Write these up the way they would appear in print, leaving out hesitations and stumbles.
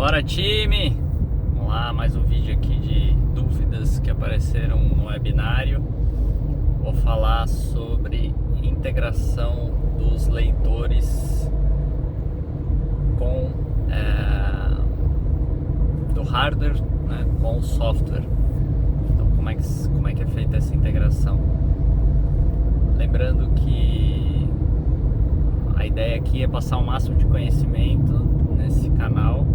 Bora, time! Vamos lá, mais um vídeo aqui de dúvidas que apareceram no webinário. Vou falar sobre integração dos leitores com do hardware, né, com o software. Então, como é que é feita essa integração? Lembrando que a ideia aqui é passar o máximo de conhecimento nesse canal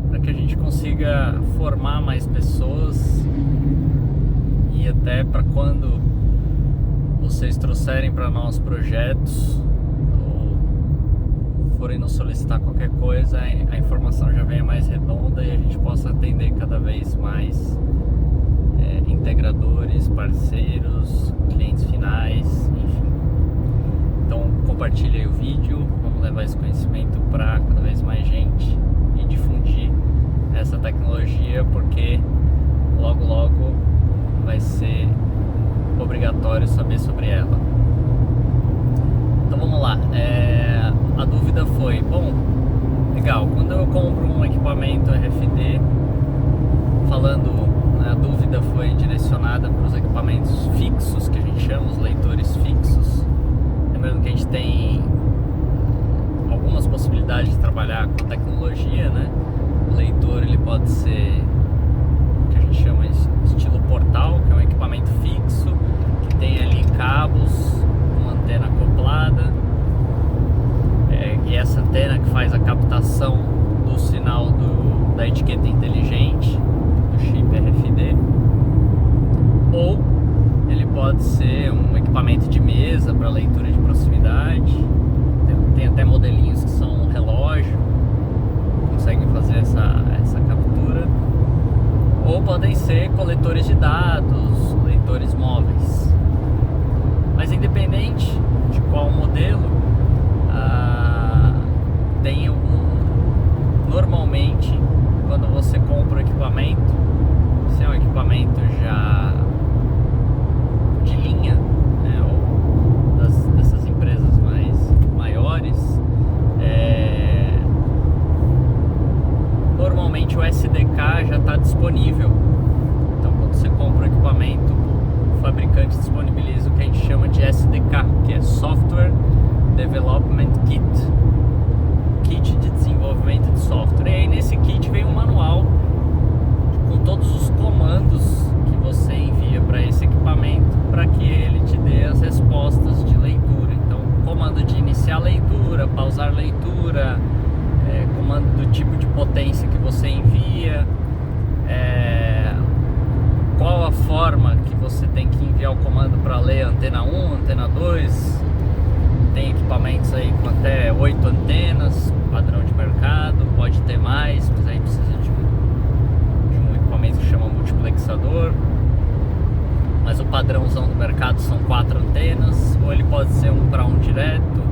para que a gente consiga formar mais pessoas e até para quando vocês trouxerem para nós projetos ou forem nos solicitar qualquer coisa, a informação já venha mais redonda e a gente possa atender cada vez mais integradores, parceiros, clientes finais, enfim. Então compartilhe aí o vídeo, vamos levar esse conhecimento para cada vez mais gente e difundir essa tecnologia, porque logo vai ser obrigatório saber sobre ela. Então vamos lá, a dúvida foi, legal, quando eu compro um equipamento RFD, a dúvida foi direcionada para os equipamentos fixos, que a gente chama os leitores fixos. Lembrando que a gente tem algumas possibilidades de trabalhar com tecnologia, né? O leitor ele pode ser o que a gente chama de estilo portal, que é um equipamento fixo, que tem ali cabos, uma antena acoplada, e essa antena que faz a captação do sinal da etiqueta inteligente, do chip RFD. Ou ele pode ser um equipamento de mesa para leitura de proximidade. Tem até modelinhos que são um relógio, conseguem fazer essa captura. Ou podem ser coletores de dados, leitores móveis. Mas independente de qual modelo, tem normalmente, quando você compra o equipamento, se é um equipamento já de linha, né, ou dessas empresas maiores, normalmente o SDK já está disponível. Então, quando você compra o equipamento, o fabricante disponibiliza o que a gente chama de SDK, que é Software Development Kit, kit de desenvolvimento de software. E aí nesse kit vem um manual com todos os comandos que você envia para esse equipamento para que ele te dê as respostas de leitura. Então, comando de iniciar leitura, pausar leitura, comando do tipo de potência que você envia, qual a forma que você tem que enviar o comando para ler antena 1, antena 2. Tem equipamentos aí com até 8 antenas, padrão de mercado, pode ter mais, mas aí precisa de um equipamento que chama multiplexador. Mas o padrãozão do mercado são 4 antenas, ou ele pode ser 1 para 1 direto.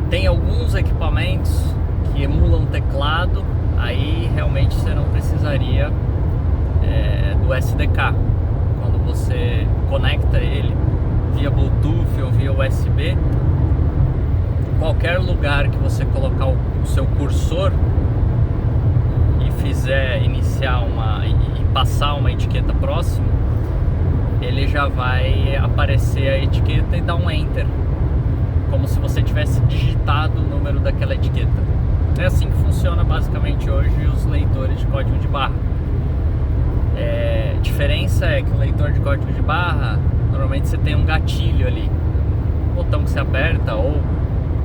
Tem alguns equipamentos que emulam teclado, aí realmente você não precisaria do SDK. Quando você conecta ele via Bluetooth ou via USB, qualquer lugar que você colocar o seu cursor e fizer iniciar e passar uma etiqueta próxima, ele já vai aparecer a etiqueta e dar um Enter, como se você tivesse digitado o número daquela etiqueta. É assim que funciona basicamente hoje os leitores de código de barra. A diferença é que o leitor de código de barra, normalmente você tem um gatilho ali, um botão que você aperta, ou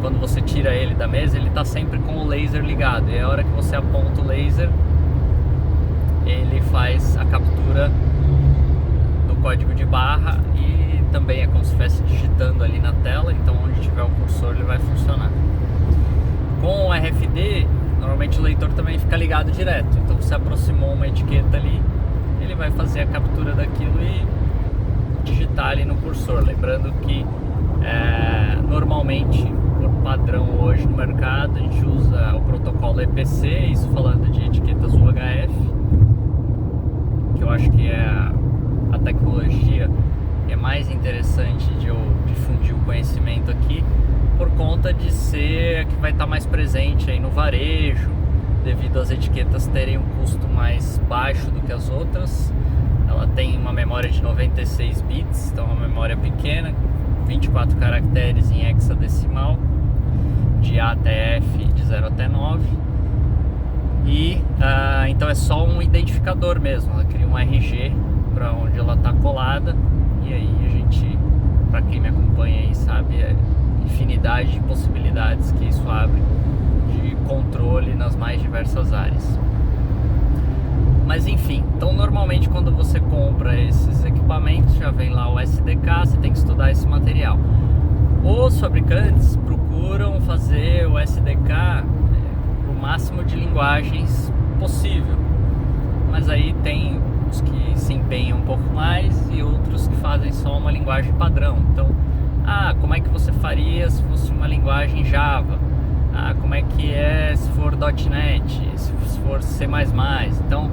quando você tira ele da mesa, ele está sempre com o laser ligado, e a hora que você aponta o laser, ele faz a captura do código de barra e também é como se estivesse digitando ali na tela. Então onde tiver o cursor ele vai funcionar. Com o RFD, normalmente o leitor também fica ligado direto, então você aproximou uma etiqueta ali, ele vai fazer a captura daquilo e digitar ali no cursor. Lembrando que normalmente, por padrão hoje no mercado, a gente usa o protocolo EPC, isso falando de etiquetas UHF, que eu acho que é a tecnologia que é mais interessante de eu difundir o conhecimento aqui, por conta de ser que vai estar mais presente aí no varejo, devido às etiquetas terem um custo mais baixo do que as outras. Ela tem uma memória de 96 bits, então é uma memória pequena, 24 caracteres em hexadecimal, de A até F, de 0 até 9. E então é só um identificador mesmo, ela cria um RG para onde ela está colada. E aí a gente, para quem me acompanha aí, sabe a infinidade de possibilidades que isso abre de controle nas mais diversas áreas. Mas enfim, então normalmente quando você compra esses equipamentos já vem lá o SDK, você tem que estudar esse material. Os fabricantes procuram fazer o SDK o máximo de linguagens possível, mas aí tem os que se empenham um pouco mais e outros que fazem só uma linguagem padrão. Então, como é que você faria se fosse uma linguagem Java? Como é que é se for .NET, se for C++? Então,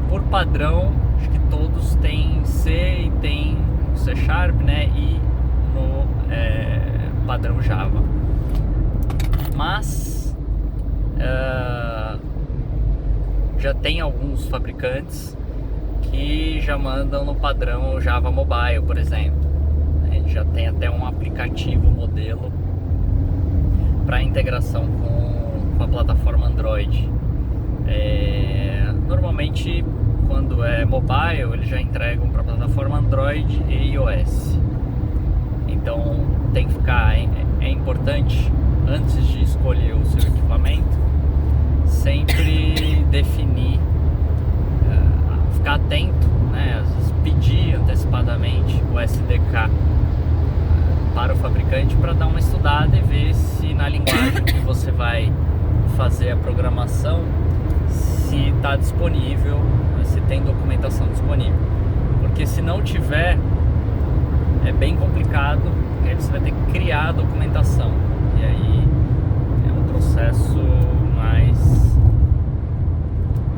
por padrão, acho que todos têm C e tem C#, né? E no padrão Java. Mas já tem alguns fabricantes que já mandam no padrão Java Mobile, por exemplo. Já tem até um aplicativo modelo para integração com a plataforma Android. Normalmente, quando é mobile, eles já entregam para a plataforma Android e iOS. Então, tem que ficar. É importante, antes de escolher o seu equipamento, sempre definir, ficar atento, né? Às vezes pedir antecipadamente o SDK para o fabricante para dar uma estudada e ver se na linguagem que você vai fazer a programação, se está disponível, se tem documentação disponível. Porque se não tiver, é bem complicado, porque aí você vai ter que criar a documentação. E aí é um processo mais...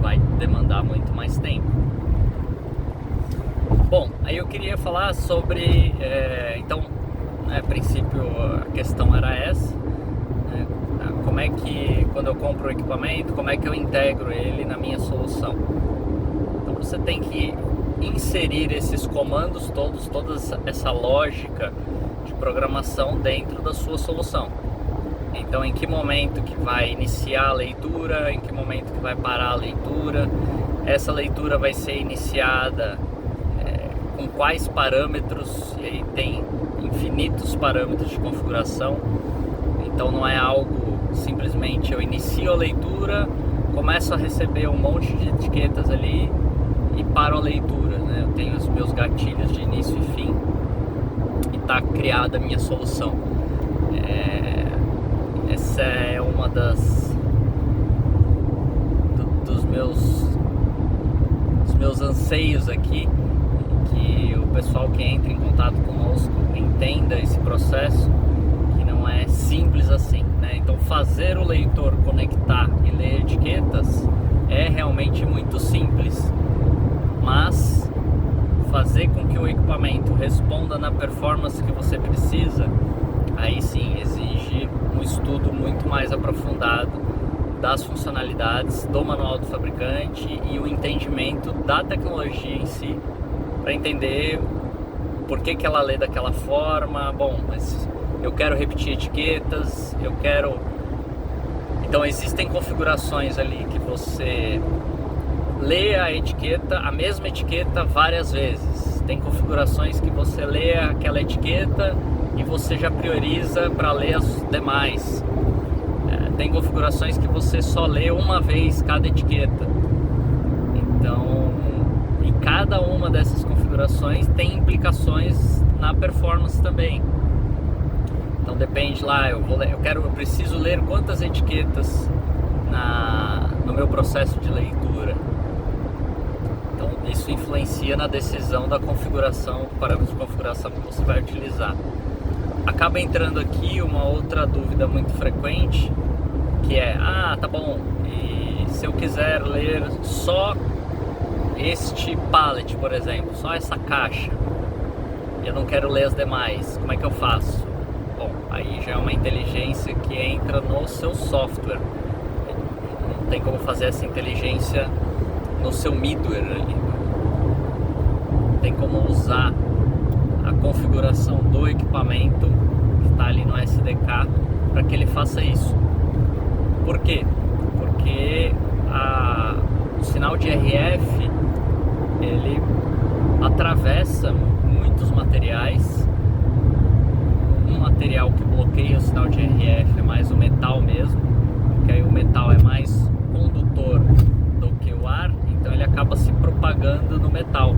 vai demandar muito mais tempo. Bom, aí eu queria falar sobre... então, a princípio a questão era essa, né? Como é que, quando eu compro o equipamento, como é que eu integro ele na minha solução? Então você tem que inserir esses comandos todos, toda essa lógica de programação dentro da sua solução. Então, em que momento que vai iniciar a leitura, em que momento que vai parar a leitura, essa leitura vai ser iniciada com quais parâmetros, e aí tem infinitos parâmetros de configuração. Então não é algo simplesmente eu inicio a leitura, começo a receber um monte de etiquetas ali e paro a leitura, né? Eu tenho os meus gatilhos de início e fim e está criada a minha solução. Essa é uma dos meus anseios aqui, que o pessoal que entra em contato conosco entenda esse processo, que não é simples assim, né? Então fazer o leitor conectar e ler etiquetas é realmente muito simples, mas fazer com que o equipamento responda na performance que você precisa, aí sim exige um estudo muito mais aprofundado das funcionalidades do manual do fabricante e o entendimento da tecnologia em si, para entender por que ela lê daquela forma. Bom, mas eu quero repetir etiquetas, eu quero... Então existem configurações ali que você lê a etiqueta, a mesma etiqueta várias vezes. Tem configurações que você lê aquela etiqueta e você já prioriza para ler as demais. Tem configurações que você só lê uma vez cada etiqueta. Então, e cada uma dessas configurações tem implicações na performance também. Então depende lá, eu preciso ler quantas etiquetas no meu processo de leitura. Então isso influencia na decisão da configuração, parâmetro de configuração que você vai utilizar. Acaba entrando aqui uma outra dúvida muito frequente, que é, tá bom, e se eu quiser ler só este pallet, por exemplo, só essa caixa, e eu não quero ler as demais, como é que eu faço? Bom, aí já é uma inteligência que entra no seu software. tem como fazer essa inteligência no seu middleware ali. Não tem como usar a configuração do equipamento que está ali no SDK para que ele faça isso. Por quê? Porque o sinal de RF ele atravessa muitos materiais. Um material que bloqueia o sinal de RF é mais o metal mesmo, que aí o metal é mais condutor do que o ar, então ele acaba se propagando no metal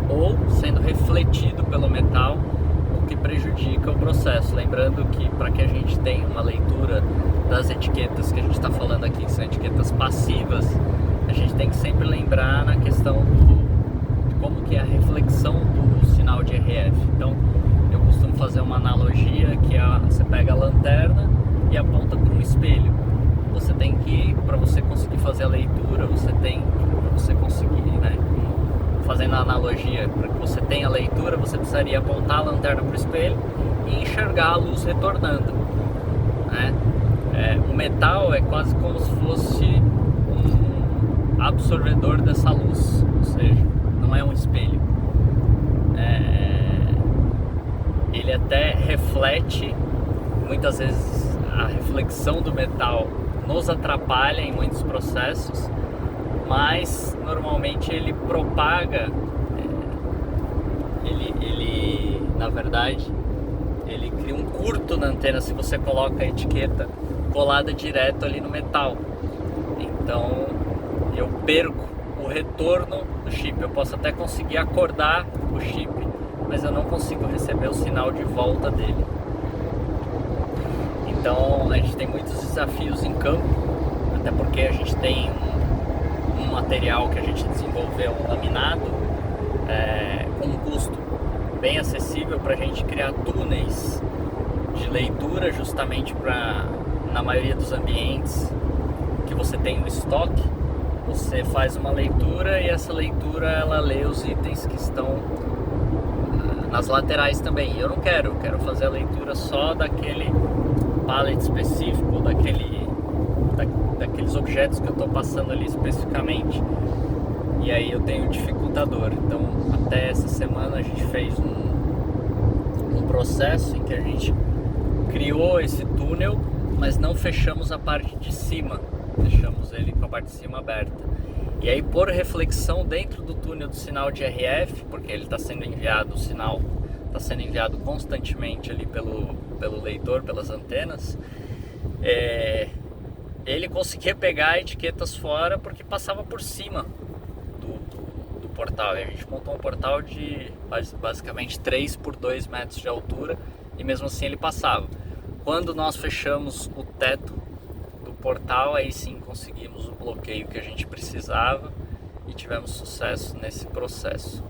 ou sendo refletido pelo metal, o que prejudica o processo. Lembrando que para que a gente tenha uma leitura das etiquetas que a gente está falando aqui, que são etiquetas passivas, a gente tem que sempre lembrar na questão de como que é a reflexão do sinal de RF. Então eu costumo fazer uma analogia que você pega a lanterna e aponta para um espelho. Você tem que, para você conseguir fazer a leitura, para você conseguir, né, fazendo a analogia, para que você tenha a leitura, você precisaria apontar a lanterna para o espelho e enxergar a luz retornando, né? O metal é quase como se fosse um absorvedor dessa luz, ou seja, não é um espelho. Ele até reflete, muitas vezes a reflexão do metal nos atrapalha em muitos processos, mas normalmente ele propaga, na verdade, ele cria um curto na antena se você coloca a etiqueta colada direto ali no metal. Então eu perco o retorno do chip. Eu posso até conseguir acordar o chip, mas eu não consigo receber o sinal de volta dele. Então a gente tem muitos desafios em campo, até porque a gente tem um material que a gente desenvolveu, um laminado, com um custo bem acessível para a gente criar túneis de leitura, justamente para, na maioria dos ambientes que você tem no estoque, você faz uma leitura e essa leitura ela lê os itens que estão nas laterais também. Eu não quero fazer a leitura só daquele pallet específico, daqueles objetos que eu estou passando ali especificamente, e aí eu tenho dificultador. Então até essa semana a gente fez um processo em que a gente criou esse túnel, mas não fechamos a parte de cima, deixamos ele com a parte de cima aberta. E aí, por reflexão dentro do túnel do sinal de RF, porque ele está sendo enviado, o sinal está sendo enviado constantemente ali pelo leitor, pelas antenas, ele conseguia pegar etiquetas fora porque passava por cima do portal. E a gente montou um portal de basicamente 3 por 2 metros de altura e mesmo assim ele passava. Quando nós fechamos o teto do portal, aí sim conseguimos o bloqueio que a gente precisava e tivemos sucesso nesse processo.